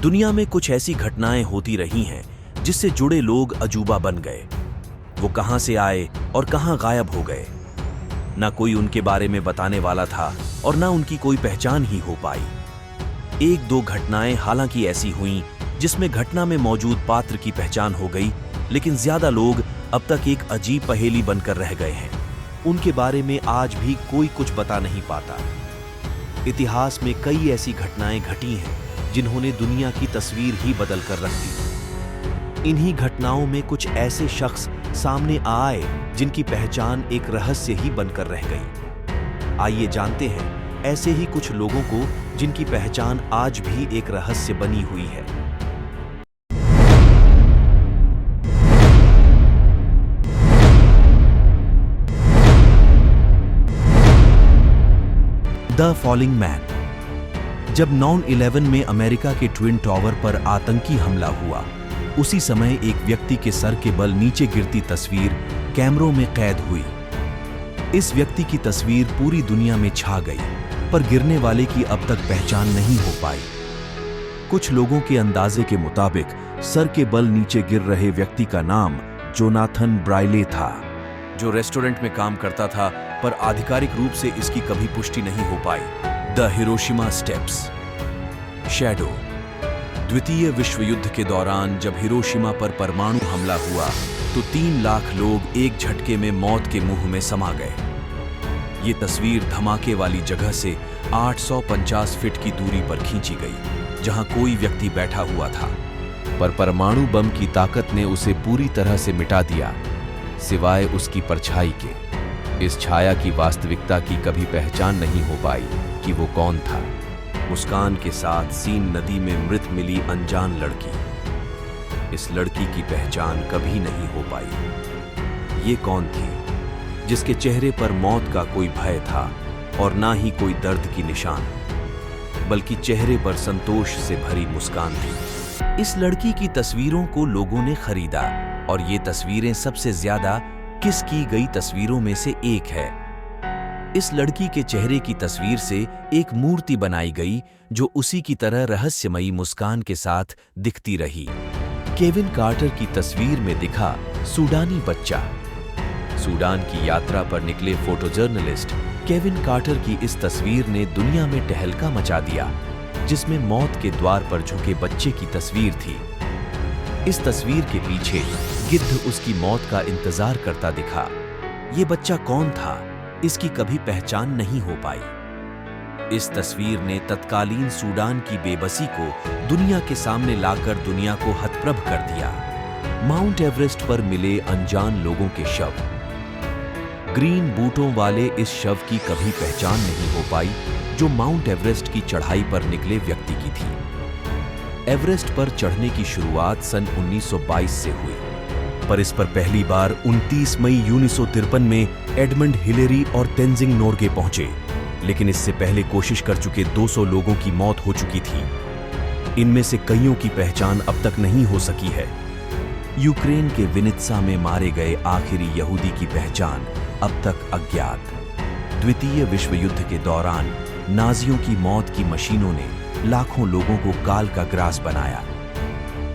दुनिया में कुछ ऐसी घटनाएं होती रही हैं जिससे जुड़े लोग अजूबा बन गए। वो कहां से आए और कहां गायब हो गए। ना कोई उनके बारे में बताने वाला था और ना उनकी कोई पहचान ही हो पाई। एक दो घटनाएं हालांकि ऐसी हुईं जिसमें घटना में मौजूद पात्र की पहचान हो गई, लेकिन ज्यादा लोग अब तक एक अजीब पहेली बनकर रह गए हैं। उनके बारे में आज भी कोई कुछ बता नहीं पाता। इतिहास में कई ऐसी घटनाएं घटी हैं जिन्होंने दुनिया की तस्वीर ही बदल कर रख दी। इन्हीं घटनाओं में कुछ ऐसे शख्स सामने आए जिनकी पहचान एक रहस्य ही बनकर रह गई। आइए जानते हैं ऐसे ही कुछ लोगों को जिनकी पहचान आज भी एक रहस्य बनी हुई है। The falling man. जब 9/11 में अमेरिका के ट्विन टावर पर आतंकी हमला हुआ, उसी समय एक व्यक्ति के सर के बल नीचे गिरती तस्वीर कैमरों में कैद हुई। इस व्यक्ति की तस्वीर पूरी दुनिया में छा गई, पर गिरने वाले की अब तक पहचान नहीं हो पाई। कुछ लोगों के अंदाजे के मुताबिक सर के बल नीचे गिर रहे व्यक्ति का नाम जोनाथन ब्राइले था, जो रेस्टोरेंट में काम करता था, पर आधिकारिक रूप से इसकी कभी पुष्टि नहीं हो पाई। The Hiroshima steps. शैडो। द्वितीय विश्व युद्ध के दौरान जब हिरोशिमा पर परमाणु हमला हुआ तो 3 लाख लोग एक झटके में मौत के मुंह में समा गए। ये तस्वीर धमाके वाली जगह से 850 फीट की दूरी पर खींची गई, जहां कोई व्यक्ति बैठा हुआ था, पर परमाणु बम की ताकत ने उसे पूरी तरह से मिटा दिया, सिवाय उसकी परछाई के। इस छाया की वास्तविकता की कभी पहचान नहीं हो पाई कि वो कौन था। मुस्कान के साथ सीन नदी में मृत मिली अनजान लड़की। इस लड़की की पहचान कभी नहीं हो पाई। ये कौन थी जिसके चेहरे पर मौत का कोई भय था और ना ही कोई दर्द की निशान, बल्कि चेहरे पर संतोष से भरी मुस्कान थी। इस लड़की की तस्वीरों को लोगों ने खरीदा और ये तस्वीरें सबसे ज्यादा किस की गई तस्वीरों में से एक है। इस लड़की के चेहरे की तस्वीर से एक मूर्ति बनाई गई जो उसी की तरह रहस्यमयी मुस्कान के साथ दिखती रही। केविन कार्टर की तस्वीर में दिखा सूडानी बच्चा। सूडान की यात्रा पर निकले फोटो जर्नलिस्ट केविन कार्टर की इस तस्वीर ने दुनिया में टहलका मचा दिया, जिसमें मौत के द्वार पर झुके बच्चे की तस्वीर थी। इस तस्वीर के पीछे गिद्ध उसकी मौत का इंतजार करता दिखा। ये बच्चा कौन था, इसकी कभी पहचान नहीं हो पाई। इस तस्वीर ने तत्कालीन सूडान की बेबसी को दुनिया के सामने लाकर दुनिया को हतप्रभ कर दिया। माउंट एवरेस्ट पर मिले अनजान लोगों के शव। ग्रीन बूटों वाले इस शव की कभी पहचान नहीं हो पाई, जो माउंट एवरेस्ट की चढ़ाई पर निकले व्यक्ति की थी। एवरेस्ट पर चढ़ने की शुरुआत सन 1922 से हुई, पर इस पर पहली बार 29 मई 1953 में एडमंड हिलेरी और तेंजिंग नोर्गे पहुंचे, लेकिन इससे पहले कोशिश कर चुके 200 लोगों की मौत हो चुकी थी। इनमें से कईयों की पहचान अब तक नहीं हो सकी है। यूक्रेन के विनित्सा में मारे गए आखिरी यहूदी की पहचान अब तक अज्ञात। द्वितीय विश्व युद्ध के दौरान नाजियों की मौत की मशीनों ने लाखों लोगों को काल का ग्रास बनाया।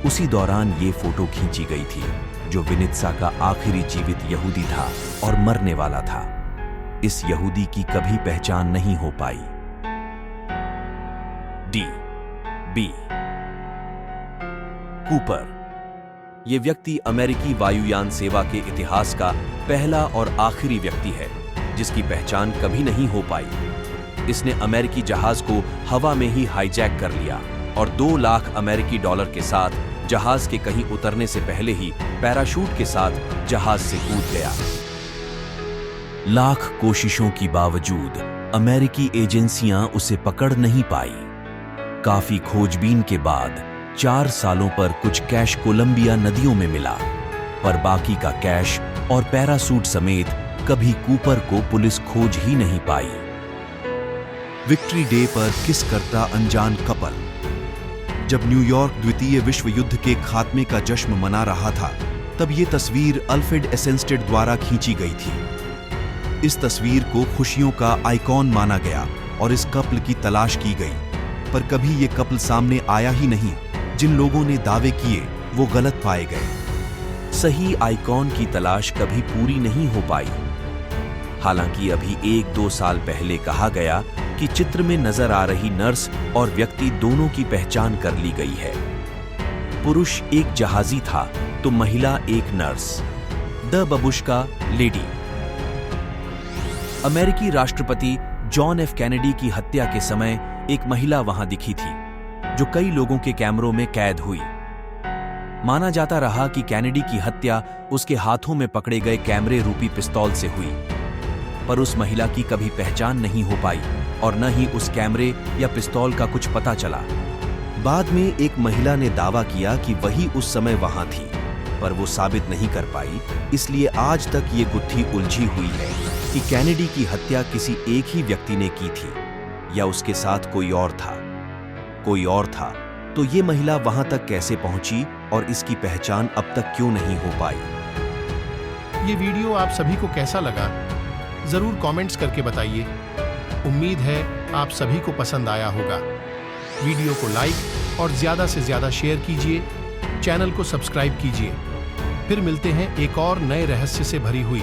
उसी दौरान ये फोटो खींची गई थी, जो विनित्सा का आखिरी जीवित यहूदी था और मरने वाला था। इस यहूदी की कभी पहचान नहीं हो पाई। D B Cooper. ये व्यक्ति अमेरिकी वायुयान सेवा के इतिहास का पहला और आखिरी व्यक्ति है जिसकी पहचान कभी नहीं हो पाई। इसने अमेरिकी जहाज को हवा में ही हाईजैक कर लिया और 2 लाख अमेरिकी डॉलर के साथ जहाज के कहीं उतरने से पहले ही पैराशूट के साथ जहाज से कूद गया। लाख कोशिशों की बावजूद अमेरिकी एजेंसियां उसे पकड़ नहीं पाई। काफी खोजबीन के बाद 4 सालों पर कुछ कैश कोलंबिया नदियों में मिला, पर बाकी का कैश और पैराशूट समेत कभी कूपर को पुलिस खोज ही नहीं पाई। विक्ट्री डे पर किस करता अनजान कपल। जब न्यूयॉर्क द्वितीय विश्व युद्ध के खात्मे का जश्न मना रहा था, तब ये तस्वीर अल्फ्रेड एसेंस्टेड द्वारा खींची गई थी। इस तस्वीर को खुशियों का आइकॉन माना गया और इस कपल की तलाश की गई, पर कभी ये कपल सामने आया ही नहीं। जिन लोगों ने दावे किए वो गलत पाए गए। सही आइकॉन की तलाश कभी पूरी नहीं हो पाई। हालांकि अभी 1-2 साल पहले कहा गया कि चित्र में नजर आ रही नर्स और व्यक्ति दोनों की पहचान कर ली गई है। पुरुष एक जहाजी था तो महिला एक नर्स। The बबुश्का lady. अमेरिकी राष्ट्रपति जॉन एफ कैनेडी की हत्या के समय एक महिला वहां दिखी थी, जो कई लोगों के कैमरों में कैद हुई। माना जाता रहा कि कैनेडी की हत्या उसके हाथों में पकड़े गए कैमरे रूपी पिस्तौल से हुई, पर उस महिला की कभी पहचान नहीं हो पाई और न ही उस कैमरे या पिस्तौल का कुछ पता चला। बाद में एक महिला ने दावा किया कि वही उस समय वहां थी, पर वो साबित नहीं कर पाई। इसलिए आज तक ये गुत्थी उलझी हुई है कि कैनेडी की हत्या किसी एक ही व्यक्ति ने की थी या उसके साथ कोई और था। कोई और था तो ये महिला वहां तक कैसे पहुंची और इसकी पहचान अब तक क्यों नहीं हो पाई। ये वीडियो आप सभी को कैसा लगा, जरूर कमेंट्स करके बताइए। उम्मीद है आप सभी को पसंद आया होगा। वीडियो को लाइक और ज्यादा से ज्यादा शेयर कीजिए, चैनल को सब्सक्राइब कीजिए। फिर मिलते हैं एक और नए रहस्य से भरी हुई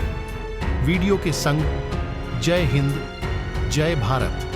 वीडियो के संग। जय हिंद, जय भारत।